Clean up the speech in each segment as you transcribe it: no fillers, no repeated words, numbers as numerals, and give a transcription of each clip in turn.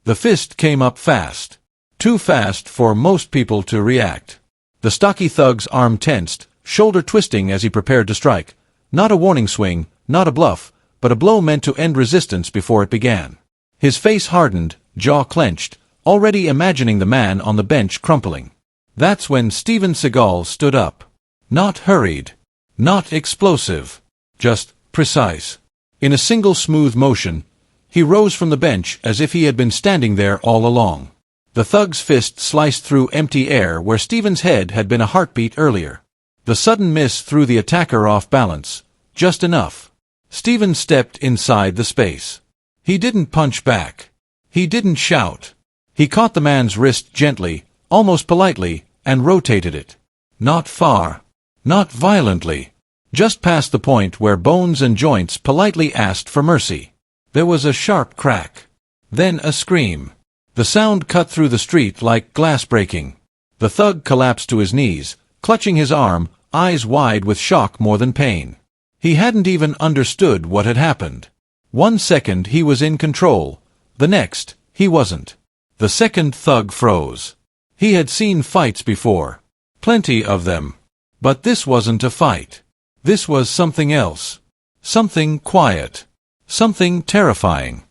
The fist came up fast. Too fast for most people to react. The stocky thug's arm tensed, shoulder twisting as he prepared to strike. Not a warning swing, not a bluff, but a blow meant to end resistance before it began. His face hardened, jaw clenched, already imagining the man on the bench crumpling. That's when Steven Seagal stood up. Not hurried. Not explosive. Just precise. In a single smooth motion, he rose from the bench as if he had been standing there all along. The thug's fist sliced through empty air where Steven's head had been a heartbeat earlier. The sudden miss threw the attacker off balance. Just enough. Steven stepped inside the space. He didn't punch back. He didn't shout. He caught the man's wrist gently, almost politely, and rotated it. Not far. Not violently. Just past the point where bones and joints politely asked for mercy. There was a sharp crack. Then a scream. The sound cut through the street like glass breaking. The thug collapsed to his knees, clutching his arm, eyes wide with shock more than pain. He hadn't even understood what had happened. 1 second he was in control. The next, he wasn't. The second thug froze. He had seen fights before. Plenty of them. But this wasn't a fight. This was something else. Something quiet. Something terrifying.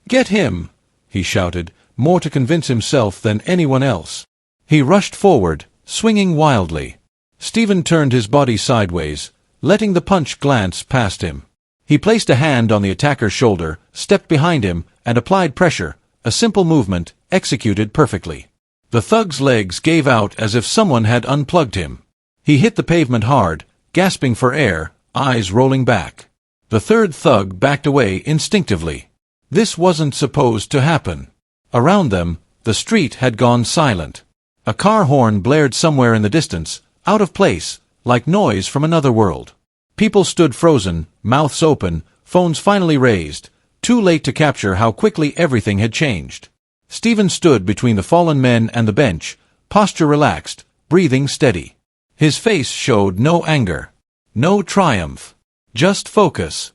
"Get him!" he shouted, more to convince himself than anyone else. He rushed forward, swinging wildly. Steven turned his body sideways, letting the punch glance past him. He placed a hand on the attacker's shoulder, stepped behind him, and applied pressure, a simple movement, executed perfectly. The thug's legs gave out as if someone had unplugged him. He hit the pavement hard, gasping for air, eyes rolling back. The third thug backed away instinctively. This wasn't supposed to happen. Around them, the street had gone silent. A car horn blared somewhere in the distance, out of place, like noise from another world. People stood frozen, mouths open, phones finally raised, too late to capture how quickly everything had changed. Steven stood between the fallen men and the bench, posture relaxed, breathing steady. His face showed no anger, no triumph, just focus.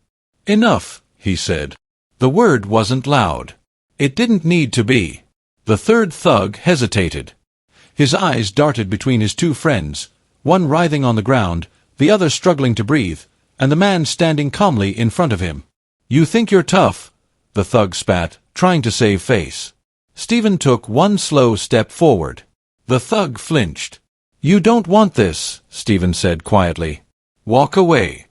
"Enough," he said. The word wasn't loud. It didn't need to be. The third thug hesitated. His eyes darted between his two friends, one writhing on the ground, the other struggling to breathe, and the man standing calmly in front of him. "You think you're tough?" the thug spat, trying to save face. Steven took one slow step forward. The thug flinched. "You don't want this," Steven said quietly. "Walk away."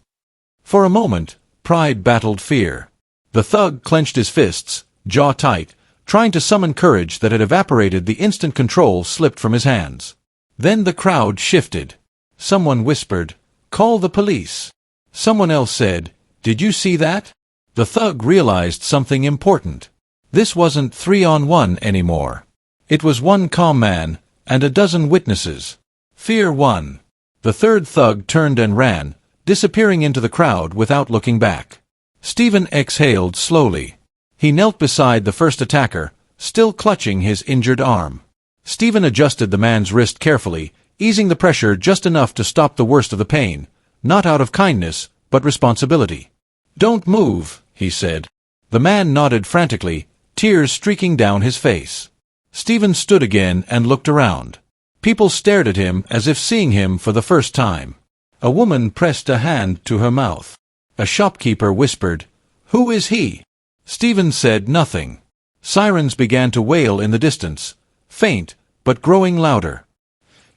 For a moment, pride battled fear. The thug clenched his fists, jaw tight, trying to summon courage that had evaporated the instant control slipped from his hands. Then the crowd shifted. Someone whispered, "Call the police." Someone else said, "Did you see that?" The thug realized something important. This wasn't 3-on-1 anymore. It was one calm man, and a dozen witnesses. Fear won. The third thug turned and ran, disappearing into the crowd without looking back. Steven exhaled slowly. He knelt beside the first attacker, still clutching his injured arm. Steven adjusted the man's wrist carefully, easing the pressure just enough to stop the worst of the pain, not out of kindness, but responsibility. "Don't move," he said. The man nodded frantically, tears streaking down his face. Steven stood again and looked around. People stared at him as if seeing him for the first time. A woman pressed a hand to her mouth. A shopkeeper whispered, "Who is he?" Steven said nothing. Sirens began to wail in the distance, faint, but growing louder.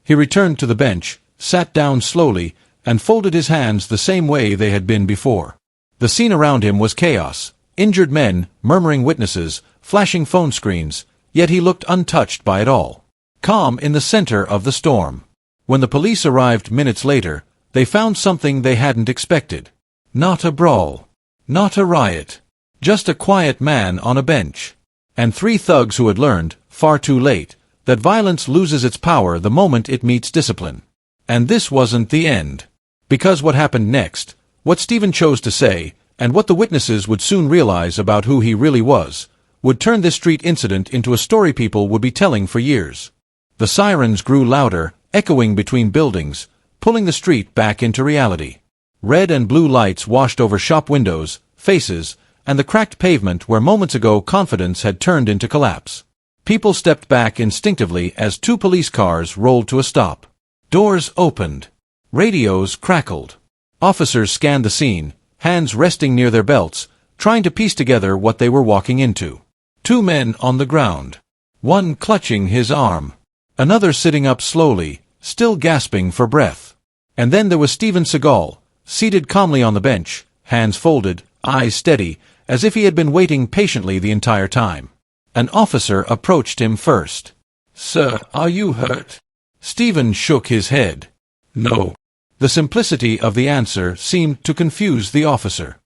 He returned to the bench, sat down slowly, and folded his hands the same way they had been before. The scene around him was chaos, injured men, murmuring witnesses, flashing phone screens, yet he looked untouched by it all. Calm in the center of the storm. When the police arrived minutes later, they found something they hadn't expected. Not a brawl. Not a riot. Just a quiet man on a bench. And 3 thugs who had learned, far too late, that violence loses its power the moment it meets discipline. And this wasn't the end. Because what happened next, what Steven chose to say, and what the witnesses would soon realize about who he really was, would turn this street incident into a story people would be telling for years. The sirens grew louder, echoing between buildings, pulling the street back into reality. Red and blue lights washed over shop windows, faces, and the cracked pavement where moments ago confidence had turned into collapse. People stepped back instinctively as two police cars rolled to a stop. Doors opened. Radios crackled. Officers scanned the scene, hands resting near their belts, trying to piece together what they were walking into. Two men on the ground. One clutching his arm. Another sitting up slowly, still gasping for breath. And then there was Steven Seagal, seated calmly on the bench, hands folded, eyes steady, as if he had been waiting patiently the entire time. An officer approached him first. "Sir, are you hurt?" Steven shook his head. "No." The simplicity of the answer seemed to confuse the officer.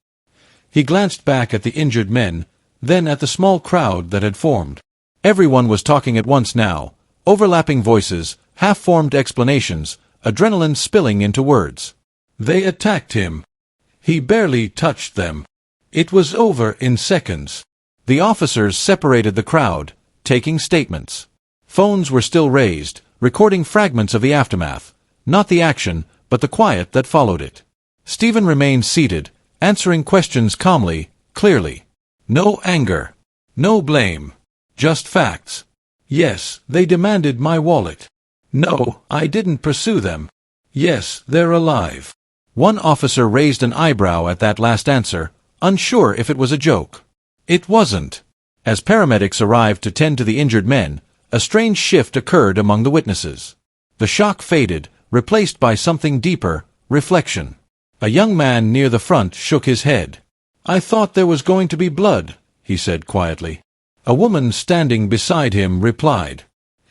He glanced back at the injured men, then at the small crowd that had formed. Everyone was talking at once now, overlapping voices, half-formed explanations, adrenaline spilling into words. They attacked him. He barely touched them. It was over in seconds. The officers separated the crowd, taking statements. Phones were still raised, recording fragments of the aftermath, not the action, but the quiet that followed it. Steven remained seated, answering questions calmly, clearly. No anger. No blame. Just facts. Yes, they demanded my wallet. No, I didn't pursue them. Yes, they're alive. One officer raised an eyebrow at that last answer, unsure if it was a joke. It wasn't. As paramedics arrived to tend to the injured men, a strange shift occurred among the witnesses. The shock faded, replaced by something deeper, reflection. A young man near the front shook his head. "I thought there was going to be blood," he said quietly. A woman standing beside him replied.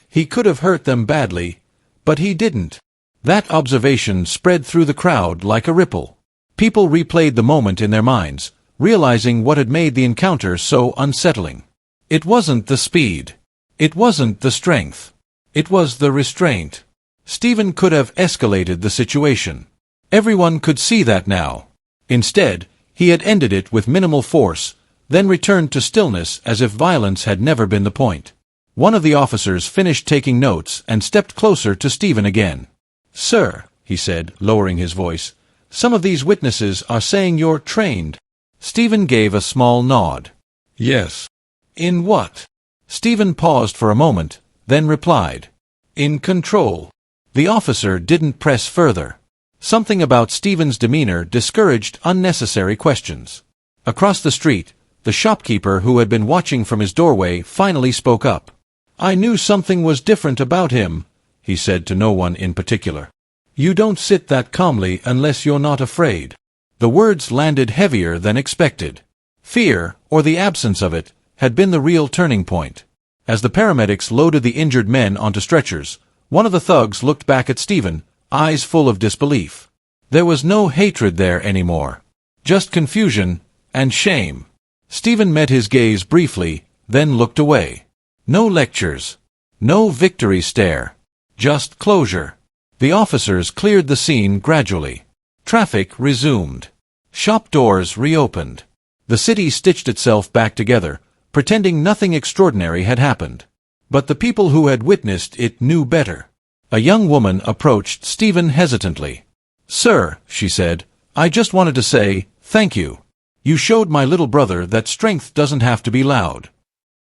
"He could have hurt them badly, but he didn't." That observation spread through the crowd like a ripple. People replayed the moment in their minds, realizing what had made the encounter so unsettling. It wasn't the speed. It wasn't the strength. It was the restraint. Steven could have escalated the situation. Everyone could see that now. Instead, he had ended it with minimal force, then returned to stillness as if violence had never been the point. One of the officers finished taking notes and stepped closer to Steven again. "Sir," he said, lowering his voice, "some of these witnesses are saying you're trained." Steven gave a small nod. "Yes." "In what?" Steven paused for a moment, then replied. "In control." The officer didn't press further. Something about Steven's demeanor discouraged unnecessary questions. Across the street, the shopkeeper who had been watching from his doorway finally spoke up. "I knew something was different about him," he said to no one in particular. "You don't sit that calmly unless you're not afraid." The words landed heavier than expected. Fear, or the absence of it, had been the real turning point. As the paramedics loaded the injured men onto stretchers, one of the thugs looked back at Steven, eyes full of disbelief. There was no hatred there anymore. Just confusion and shame. Steven met his gaze briefly, then looked away. No lectures. No victory stare. Just closure. The officers cleared the scene gradually. Traffic resumed. Shop doors reopened. The city stitched itself back together, pretending nothing extraordinary had happened. But the people who had witnessed it knew better. A young woman approached Steven hesitantly. "Sir," she said, "I just wanted to say, thank you. You showed my little brother that strength doesn't have to be loud."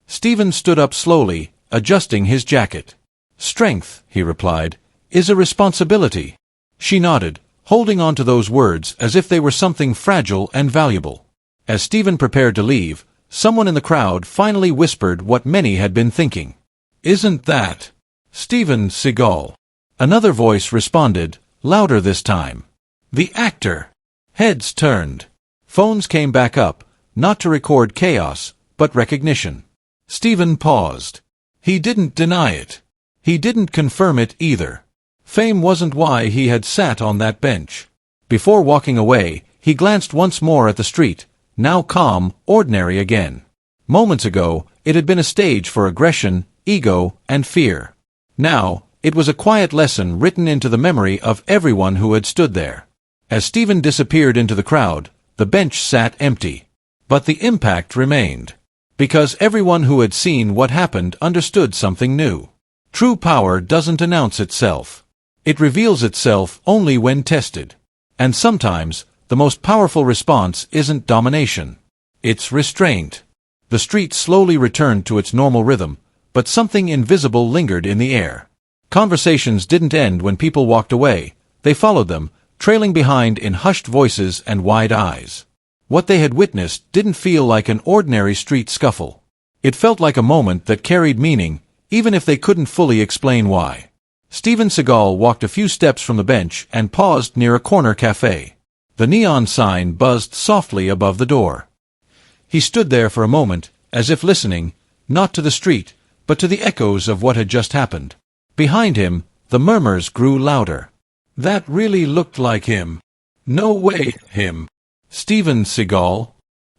Steven stood up slowly, adjusting his jacket. "Strength," he replied, "is a responsibility." She nodded, holding on to those words as if they were something fragile and valuable. As Steven prepared to leave, someone in the crowd finally whispered what many had been thinking. "Isn't that Steven Seagal?" Another voice responded, louder this time. "The actor." Heads turned. Phones came back up, not to record chaos, but recognition. Steven paused. He didn't deny it. He didn't confirm it either. Fame wasn't why he had sat on that bench. Before walking away, he glanced once more at the street, now calm, ordinary again. Moments ago, it had been a stage for aggression, ego, and fear. Now, it was a quiet lesson written into the memory of everyone who had stood there. As Steven disappeared into the crowd, the bench sat empty. But the impact remained. Because everyone who had seen what happened understood something new. True power doesn't announce itself. It reveals itself only when tested. And sometimes, the most powerful response isn't domination. It's restraint. The street slowly returned to its normal rhythm, but something invisible lingered in the air. Conversations didn't end when people walked away. They followed them, trailing behind in hushed voices and wide eyes. What they had witnessed didn't feel like an ordinary street scuffle. It felt like a moment that carried meaning, even if they couldn't fully explain why. Steven Seagal walked a few steps from the bench and paused near a corner cafe. The neon sign buzzed softly above the door. He stood there for a moment, as if listening, not to the street, but to the echoes of what had just happened. Behind him, the murmurs grew louder. That really looked like him. No way, him. Steven Seagal.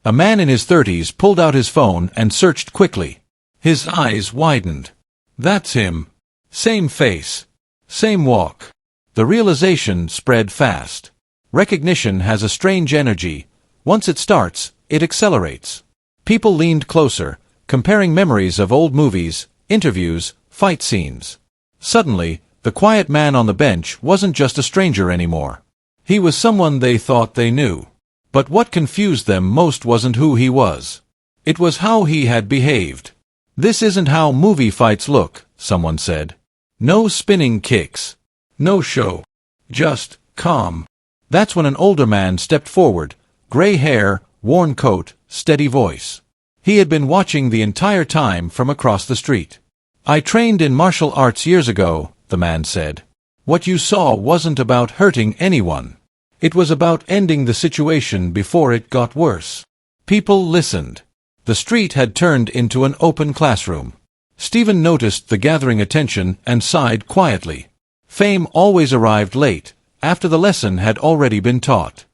A man in his 30s pulled out his phone and searched quickly. His eyes widened. That's him. Same face. Same walk. The realization spread fast. Recognition has a strange energy. Once it starts, it accelerates. People leaned closer, comparing memories of old movies, interviews, fight scenes. Suddenly, the quiet man on the bench wasn't just a stranger anymore. He was someone they thought they knew. But what confused them most wasn't who he was. It was how he had behaved. This isn't how movie fights look, someone said. No spinning kicks. No show. Just calm. That's when an older man stepped forward, gray hair, worn coat, steady voice. He had been watching the entire time from across the street. I trained in martial arts years ago, the man said. What you saw wasn't about hurting anyone. It was about ending the situation before it got worse. People listened. The street had turned into an open classroom. Steven noticed the gathering attention and sighed quietly. Fame always arrived late, after the lesson had already been taught.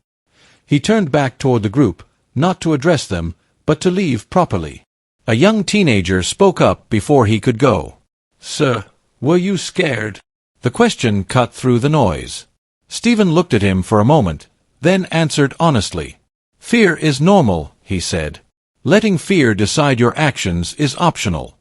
He turned back toward the group, not to address them, but to leave properly. A young teenager spoke up before he could go. Sir, were you scared? The question cut through the noise. Steven looked at him for a moment, then answered honestly. Fear is normal, he said. Letting fear decide your actions is optional.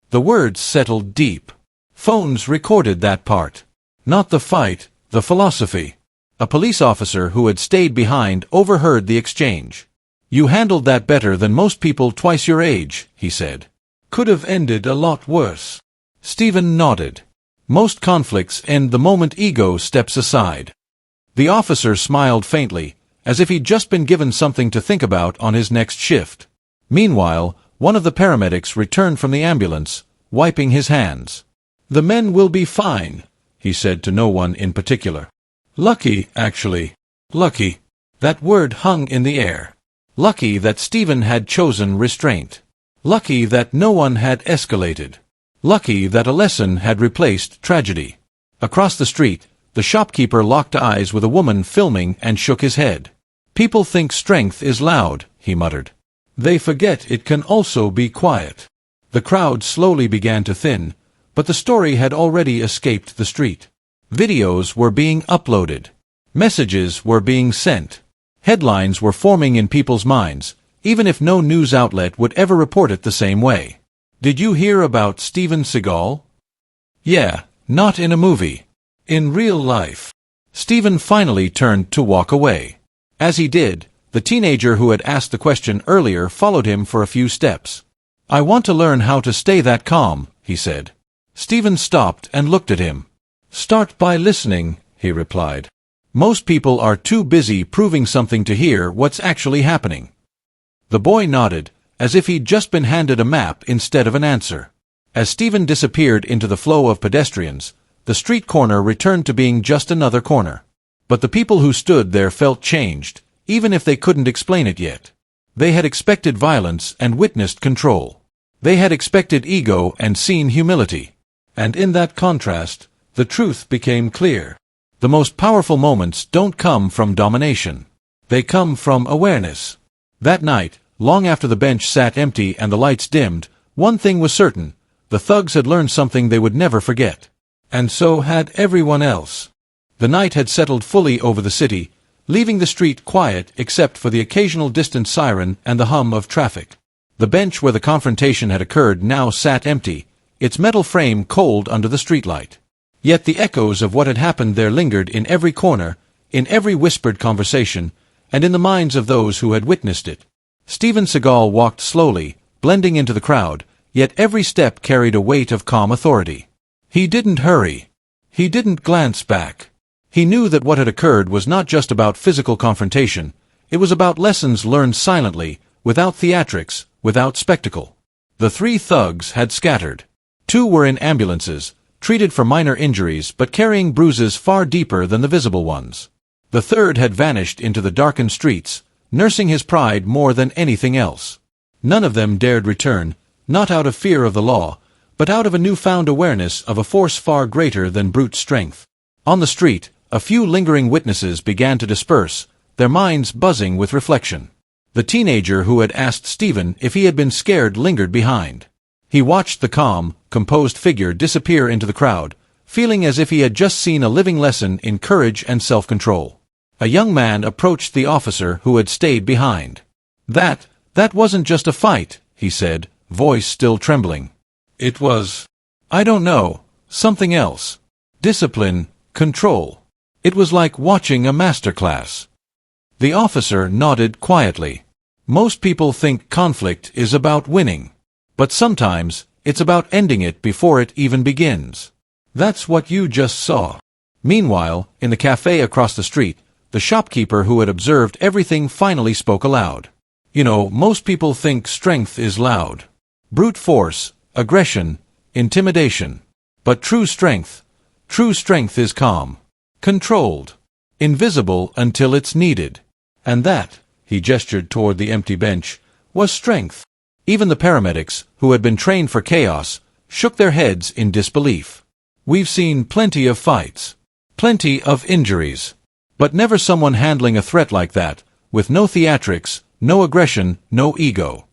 The words settled deep. Phones recorded that part. Not the fight, the philosophy. A police officer who had stayed behind overheard the exchange. You handled that better than most people twice your age, he said. Could have ended a lot worse. Steven nodded. Most conflicts end the moment ego steps aside. The officer smiled faintly, as if he'd just been given something to think about on his next shift. Meanwhile, one of the paramedics returned from the ambulance, wiping his hands. The men will be fine, he said to no one in particular. Lucky, actually. Lucky. That word hung in the air. Lucky that Steven had chosen restraint. Lucky that no one had escalated. Lucky that a lesson had replaced tragedy. Across the street, the shopkeeper locked eyes with a woman filming and shook his head. People think strength is loud, he muttered. They forget it can also be quiet. The crowd slowly began to thin, but the story had already escaped the street. Videos were being uploaded. Messages were being sent. Headlines were forming in people's minds, even if no news outlet would ever report it the same way. Did you hear about Steven Seagal? Yeah, not in a movie. In real life. Steven finally turned to walk away. As he did, the teenager who had asked the question earlier followed him for a few steps. I want to learn how to stay that calm, he said. Steven stopped and looked at him. Start by listening, he replied. Most people are too busy proving something to hear what's actually happening. The boy nodded, as if he'd just been handed a map instead of an answer. As Steven disappeared into the flow of pedestrians, the street corner returned to being just another corner. But the people who stood there felt changed, even if they couldn't explain it yet. They had expected violence and witnessed control. They had expected ego and seen humility. And in that contrast, the truth became clear. The most powerful moments don't come from domination. They come from awareness. That night, long after the bench sat empty and the lights dimmed, one thing was certain. The thugs had learned something they would never forget. And so had everyone else. The night had settled fully over the city, leaving the street quiet except for the occasional distant siren and the hum of traffic. The bench where the confrontation had occurred now sat empty, its metal frame cold under the streetlight. Yet the echoes of what had happened there lingered in every corner, in every whispered conversation, and in the minds of those who had witnessed it. Steven Seagal walked slowly, blending into the crowd, yet every step carried a weight of calm authority. He didn't hurry. He didn't glance back. He knew that what had occurred was not just about physical confrontation, it was about lessons learned silently, without theatrics, without spectacle. The three thugs had scattered. Two were in ambulances, treated for minor injuries but carrying bruises far deeper than the visible ones. The third had vanished into the darkened streets, nursing his pride more than anything else. None of them dared return, not out of fear of the law, but out of a newfound awareness of a force far greater than brute strength. On the street, a few lingering witnesses began to disperse, their minds buzzing with reflection. The teenager who had asked Steven if he had been scared lingered behind. He watched the calm, composed figure disappear into the crowd, feeling as if he had just seen a living lesson in courage and self-control. A young man approached the officer who had stayed behind. That wasn't just a fight," he said, voice still trembling. "It was, I don't know, something else. Discipline, control. It was like watching a masterclass." The officer nodded quietly. Most people think conflict is about winning. But sometimes, it's about ending it before it even begins. That's what you just saw. Meanwhile, in the cafe across the street, the shopkeeper who had observed everything finally spoke aloud. "You know, most people think strength is loud. Brute force, aggression, intimidation. But true strength is calm. Controlled. Invisible until it's needed. And that," he gestured toward the empty bench, "was strength." Even the paramedics, who had been trained for chaos, shook their heads in disbelief. "We've seen plenty of fights. Plenty of injuries. But never someone handling a threat like that, with no theatrics, no aggression, no ego."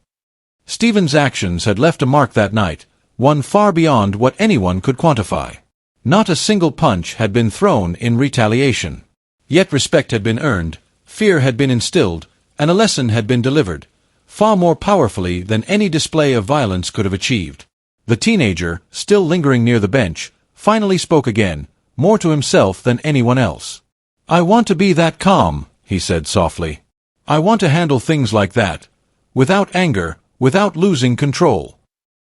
Steven's actions had left a mark that night, one far beyond what anyone could quantify. Not a single punch had been thrown in retaliation. Yet respect had been earned, fear had been instilled, and a lesson had been delivered, far more powerfully than any display of violence could have achieved. The teenager, still lingering near the bench, finally spoke again, more to himself than anyone else. "I want to be that calm," he said softly. "I want to handle things like that, without anger, without losing control."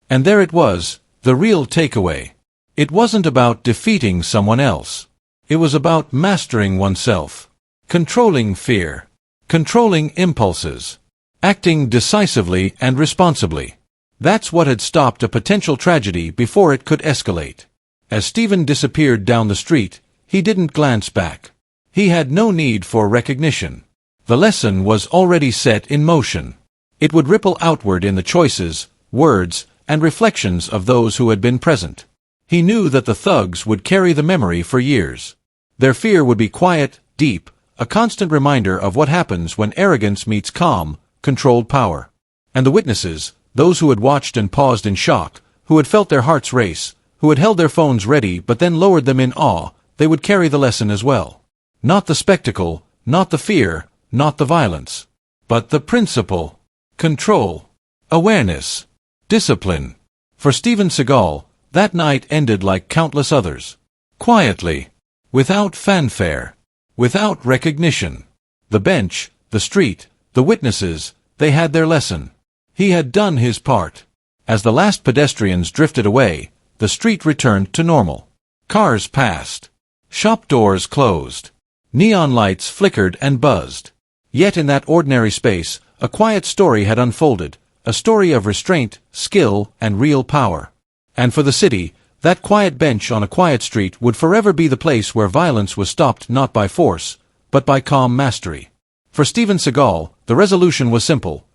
And there it was, the real takeaway. It wasn't about defeating someone else. It was about mastering oneself. Controlling fear. Controlling impulses. Acting decisively and responsibly. That's what had stopped a potential tragedy before it could escalate. As Steven disappeared down the street, he didn't glance back. He had no need for recognition. The lesson was already set in motion. It would ripple outward in the choices, words, and reflections of those who had been present. He knew that the thugs would carry the memory for years. Their fear would be quiet, deep, a constant reminder of what happens when arrogance meets calm, controlled power. And the witnesses, those who had watched and paused in shock, who had felt their hearts race, who had held their phones ready but then lowered them in awe, they would carry the lesson as well. Not the spectacle, not the fear, not the violence, but the principle. Control. Awareness. Discipline. For Steven Seagal, that night ended like countless others. Quietly. Without fanfare. Without recognition. The bench, the street, the witnesses, they had their lesson. He had done his part. As the last pedestrians drifted away, the street returned to normal. Cars passed. Shop doors closed. Neon lights flickered and buzzed. Yet in that ordinary space, a quiet story had unfolded, a story of restraint, skill, and real power. And for the city, that quiet bench on a quiet street would forever be the place where violence was stopped not by force, but by calm mastery. For Steven Seagal, the resolution was simple.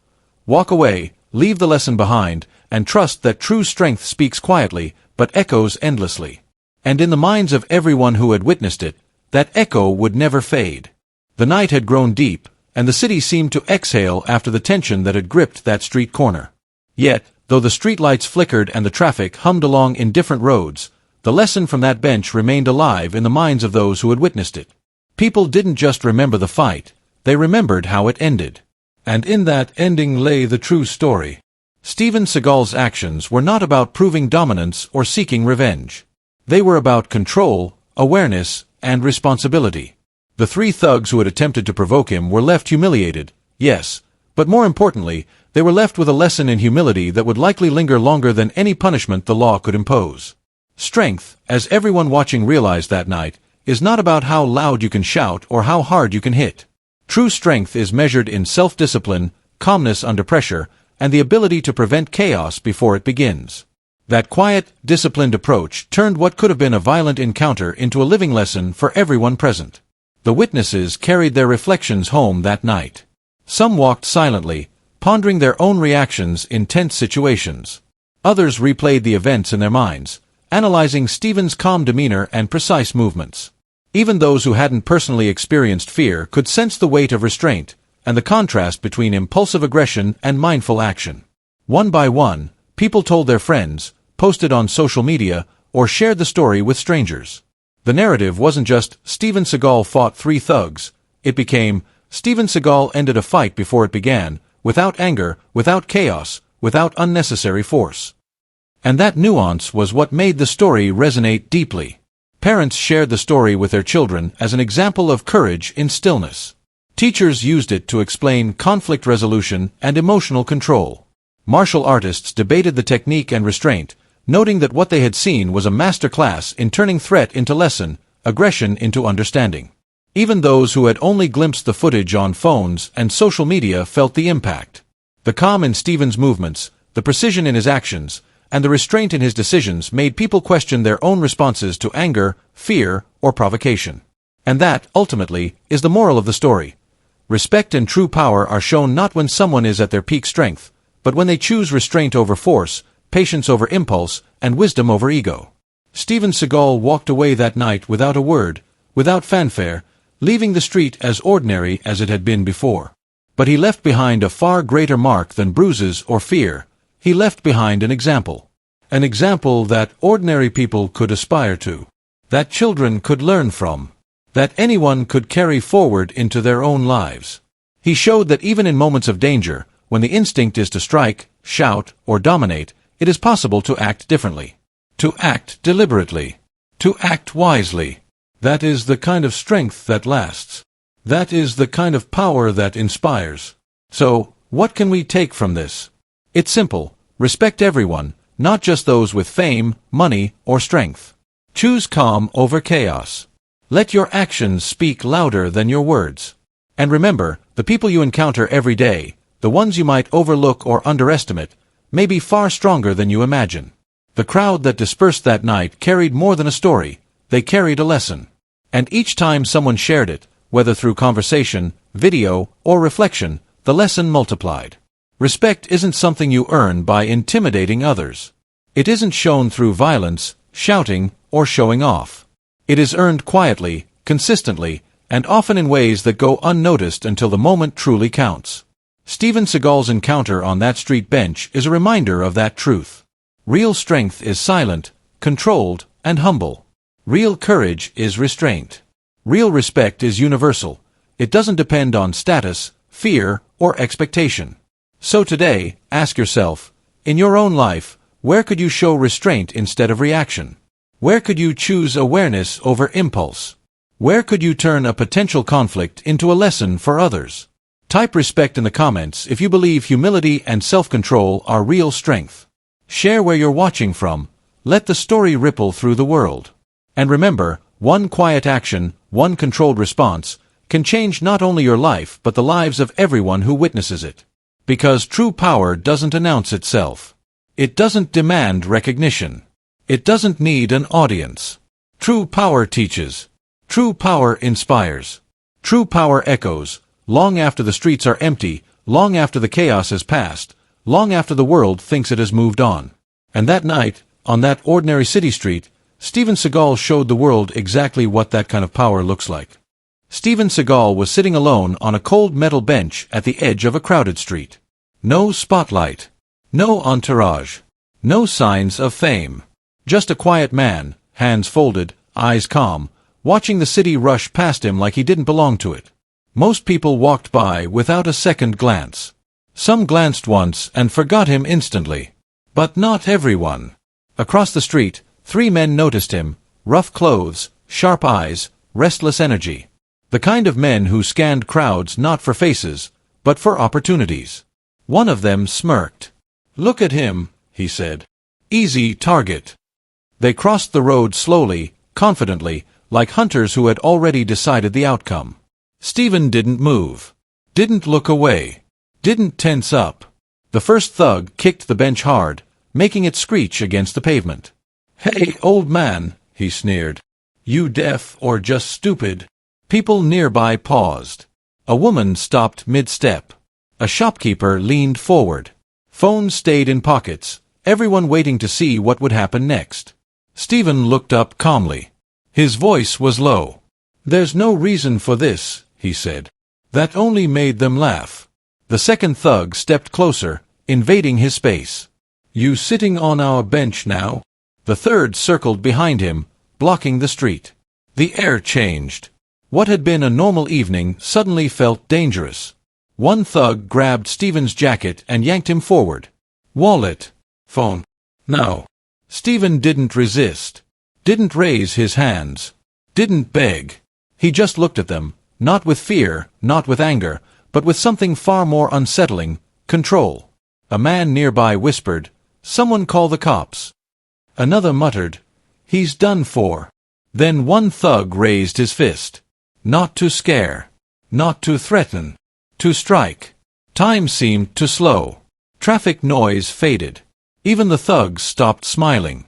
Walk away, leave the lesson behind, and trust that true strength speaks quietly, but echoes endlessly. And in the minds of everyone who had witnessed it, that echo would never fade. The night had grown deep, and the city seemed to exhale after the tension that had gripped that street corner. Yet, though the streetlights flickered and the traffic hummed along in different roads, the lesson from that bench remained alive in the minds of those who had witnessed it. People didn't just remember the fight, they remembered how it ended. And in that ending lay the true story. Steven Seagal's actions were not about proving dominance or seeking revenge. They were about control, awareness, and responsibility. The three thugs who had attempted to provoke him were left humiliated, yes, But more importantly, they were left with a lesson in humility that would likely linger longer than any punishment the law could impose. Strength, as everyone watching realized that night, is not about how loud you can shout or how hard you can hit. True strength is measured in self-discipline, calmness under pressure, and the ability to prevent chaos before it begins. That quiet, disciplined approach turned what could have been a violent encounter into a living lesson for everyone present. The witnesses carried their reflections home that night. Some walked silently, pondering their own reactions in tense situations. Others replayed the events in their minds, analyzing Steven's calm demeanor and precise movements. Even those who hadn't personally experienced fear could sense the weight of restraint, and the contrast between impulsive aggression and mindful action. One by one, people told their friends, posted on social media, or shared the story with strangers. The narrative wasn't just Steven Seagal fought 3 thugs, it became Steven Seagal ended a fight before it began, without anger, without chaos, without unnecessary force. And that nuance was what made the story resonate deeply. Parents shared the story with their children as an example of courage in stillness. Teachers used it to explain conflict resolution and emotional control. Martial artists debated the technique and restraint, noting that what they had seen was a master class in turning threat into lesson, aggression into understanding. Even those who had only glimpsed the footage on phones and social media felt the impact. The calm in Steven's movements, the precision in his actions, and the restraint in his decisions made people question their own responses to anger, fear, or provocation. And that, ultimately, is the moral of the story. Respect and true power are shown not when someone is at their peak strength, but when they choose restraint over force, patience over impulse, and wisdom over ego. Steven Seagal walked away that night without a word, without fanfare, leaving the street as ordinary as it had been before. But he left behind a far greater mark than bruises or fear. He left behind an example. An example that ordinary people could aspire to. That children could learn from. That anyone could carry forward into their own lives. He showed that even in moments of danger, when the instinct is to strike, shout, or dominate, it is possible to act differently. To act deliberately. To act wisely. That is the kind of strength that lasts. That is the kind of power that inspires. So, what can we take from this? It's simple. Respect everyone, not just those with fame, money, or strength. Choose calm over chaos. Let your actions speak louder than your words. And remember, the people you encounter every day, the ones you might overlook or underestimate, may be far stronger than you imagine. The crowd that dispersed that night carried more than a story, they carried a lesson. And each time someone shared it, whether through conversation, video, or reflection, the lesson multiplied. Respect isn't something you earn by intimidating others. It isn't shown through violence, shouting, or showing off. It is earned quietly, consistently, and often in ways that go unnoticed until the moment truly counts. Steven Seagal's encounter on that street bench is a reminder of that truth. Real strength is silent, controlled, and humble. Real courage is restraint. Real respect is universal. It doesn't depend on status, fear, or expectation. So today, ask yourself, in your own life, where could you show restraint instead of reaction? Where could you choose awareness over impulse? Where could you turn a potential conflict into a lesson for others? Type respect in the comments if you believe humility and self-control are real strength. Share where you're watching from. Let the story ripple through the world. And remember, one quiet action, one controlled response, can change not only your life but the lives of everyone who witnesses it. Because true power doesn't announce itself. It doesn't demand recognition. It doesn't need an audience. True power teaches. True power inspires. True power echoes, long after the streets are empty, long after the chaos has passed, long after the world thinks it has moved on. And that night, on that ordinary city street, Steven Seagal showed the world exactly what that kind of power looks like. Steven Seagal was sitting alone on a cold metal bench at the edge of a crowded street. No spotlight. No entourage. No signs of fame. Just a quiet man, hands folded, eyes calm, watching the city rush past him like he didn't belong to it. Most people walked by without a second glance. Some glanced once and forgot him instantly. But not everyone. Across the street, 3 men noticed him, rough clothes, sharp eyes, restless energy. The kind of men who scanned crowds not for faces, but for opportunities. One of them smirked. "Look at him," he said. "Easy target." They crossed the road slowly, confidently, like hunters who had already decided the outcome. Steven didn't move. Didn't look away. Didn't tense up. The first thug kicked the bench hard, making it screech against the pavement. "Hey, old man," he sneered. "You deaf or just stupid?" People nearby paused. A woman stopped mid-step. A shopkeeper leaned forward. Phones stayed in pockets, everyone waiting to see what would happen next. Steven looked up calmly. His voice was low. "There's no reason for this," he said. That only made them laugh. The second thug stepped closer, invading his space. "You sitting on our bench now?" The third circled behind him, blocking the street. The air changed. What had been a normal evening suddenly felt dangerous. One thug grabbed Steven's jacket and yanked him forward. "Wallet. Phone. Now." Steven didn't resist. Didn't raise his hands. Didn't beg. He just looked at them, not with fear, not with anger, but with something far more unsettling: control. A man nearby whispered, "Someone call the cops." Another muttered, "He's done for." Then one thug raised his fist. Not to scare. Not to threaten. To strike. Time seemed to slow. Traffic noise faded. Even the thugs stopped smiling.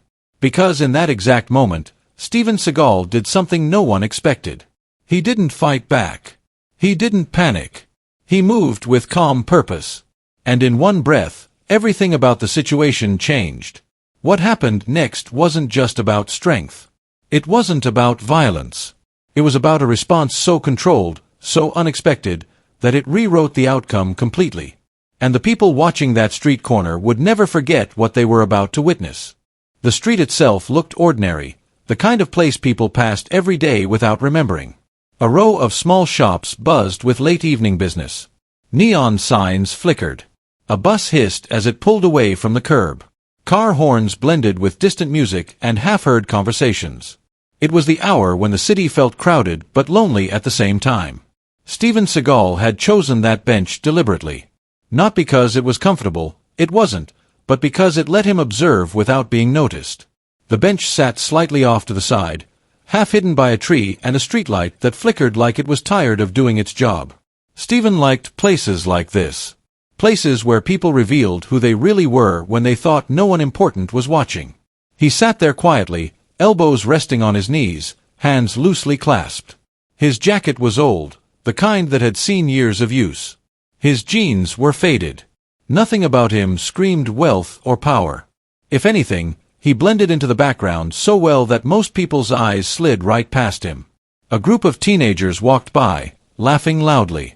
Because in that exact moment, Steven Seagal did something no one expected. He didn't fight back. He didn't panic. He moved with calm purpose. And in one breath, everything about the situation changed. What happened next wasn't just about strength. It wasn't about violence. It was about a response so controlled, so unexpected, that it rewrote the outcome completely. And the people watching that street corner would never forget what they were about to witness. The street itself looked ordinary, the kind of place people passed every day without remembering. A row of small shops buzzed with late evening business. Neon signs flickered. A bus hissed as it pulled away from the curb. Car horns blended with distant music and half-heard conversations. It was the hour when the city felt crowded but lonely at the same time. Steven Seagal had chosen that bench deliberately. Not because it was comfortable, it wasn't, but because it let him observe without being noticed. The bench sat slightly off to the side, half hidden by a tree and a streetlight that flickered like it was tired of doing its job. Steven liked places like this. Places where people revealed who they really were when they thought no one important was watching. He sat there quietly, elbows resting on his knees, hands loosely clasped. His jacket was old, the kind that had seen years of use. His jeans were faded. Nothing about him screamed wealth or power. If anything, he blended into the background so well that most people's eyes slid right past him. A group of teenagers walked by, laughing loudly.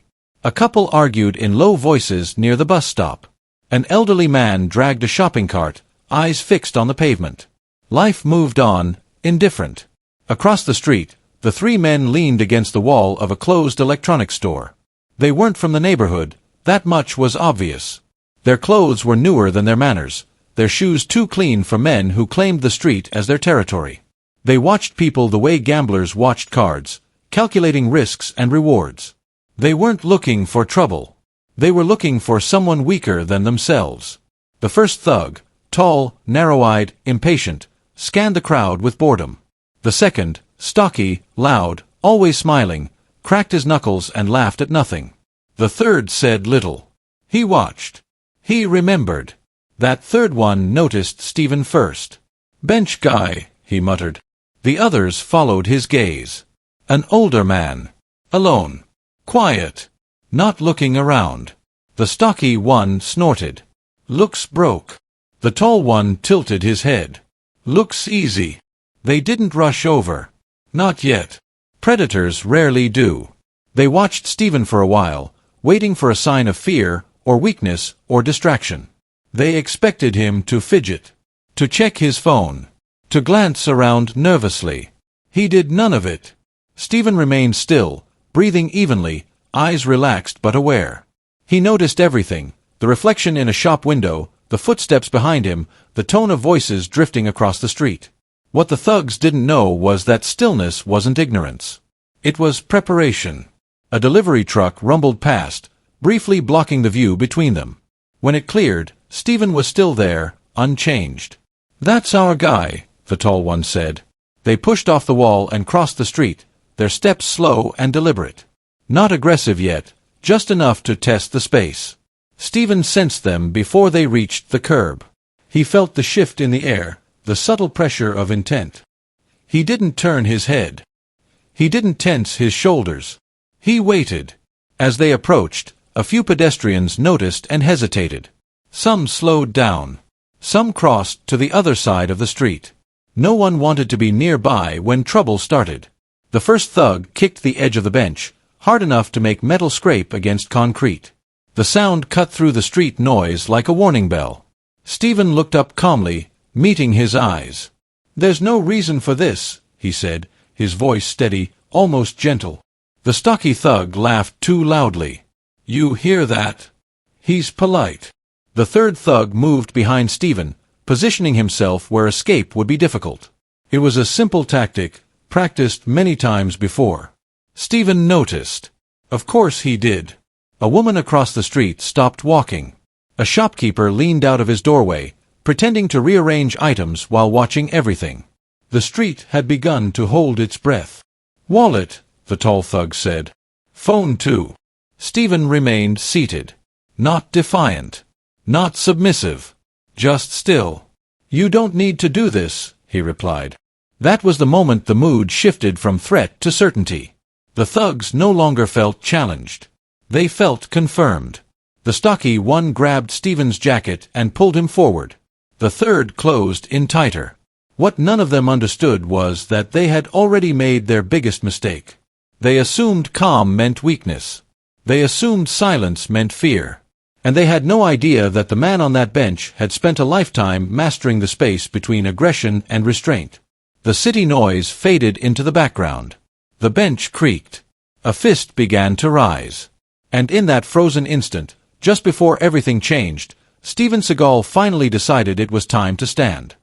A couple argued in low voices near the bus stop. An elderly man dragged a shopping cart, eyes fixed on the pavement. Life moved on, indifferent. Across the street, the three men leaned against the wall of a closed electronics store. They weren't from the neighborhood, that much was obvious. Their clothes were newer than their manners, their shoes too clean for men who claimed the street as their territory. They watched people the way gamblers watched cards, calculating risks and rewards. They weren't looking for trouble. They were looking for someone weaker than themselves. The first thug, tall, narrow-eyed, impatient, scanned the crowd with boredom. The second, stocky, loud, always smiling, cracked his knuckles and laughed at nothing. The third said little. He watched. He remembered. That third one noticed Steven first. "Bench guy," he muttered. The others followed his gaze. An older man. Alone. Quiet. Not looking around. The stocky one snorted. "Looks broke." The tall one tilted his head. "Looks easy." They didn't rush over. Not yet. Predators rarely do. They watched Steven for a while, waiting for a sign of fear, or weakness, or distraction. They expected him to fidget, to check his phone, to glance around nervously. He did none of it. Steven remained still, breathing evenly, eyes relaxed but aware. He noticed everything: the reflection in a shop window, the footsteps behind him, the tone of voices drifting across the street. What the thugs didn't know was that stillness wasn't ignorance. It was preparation. A delivery truck rumbled past, briefly blocking the view between them. When it cleared, Steven was still there, unchanged. "That's our guy," the tall one said. They pushed off the wall and crossed the street, their steps slow and deliberate. Not aggressive yet, just enough to test the space. Steven sensed them before they reached the curb. He felt the shift in the air, the subtle pressure of intent. He didn't turn his head. He didn't tense his shoulders. He waited. As they approached, a few pedestrians noticed and hesitated. Some slowed down. Some crossed to the other side of the street. No one wanted to be nearby when trouble started. The first thug kicked the edge of the bench, hard enough to make metal scrape against concrete. The sound cut through the street noise like a warning bell. Steven looked up calmly, meeting his eyes. "There's no reason for this," he said, his voice steady, almost gentle. The stocky thug laughed too loudly. "You hear that? He's polite." The third thug moved behind Steven, positioning himself where escape would be difficult. It was a simple tactic, practiced many times before. Steven noticed. Of course he did. A woman across the street stopped walking. A shopkeeper leaned out of his doorway, pretending to rearrange items while watching everything. The street had begun to hold its breath. "Wallet," the tall thug said. "Phone too." Steven remained seated. Not defiant. Not submissive. Just still. "You don't need to do this," he replied. That was the moment the mood shifted from threat to certainty. The thugs no longer felt challenged. They felt confirmed. The stocky one grabbed Steven's jacket and pulled him forward. The third closed in tighter. What none of them understood was that they had already made their biggest mistake. They assumed calm meant weakness. They assumed silence meant fear. And they had no idea that the man on that bench had spent a lifetime mastering the space between aggression and restraint. The city noise faded into the background. The bench creaked. A fist began to rise. And in that frozen instant, just before everything changed, Steven Seagal finally decided it was time to stand.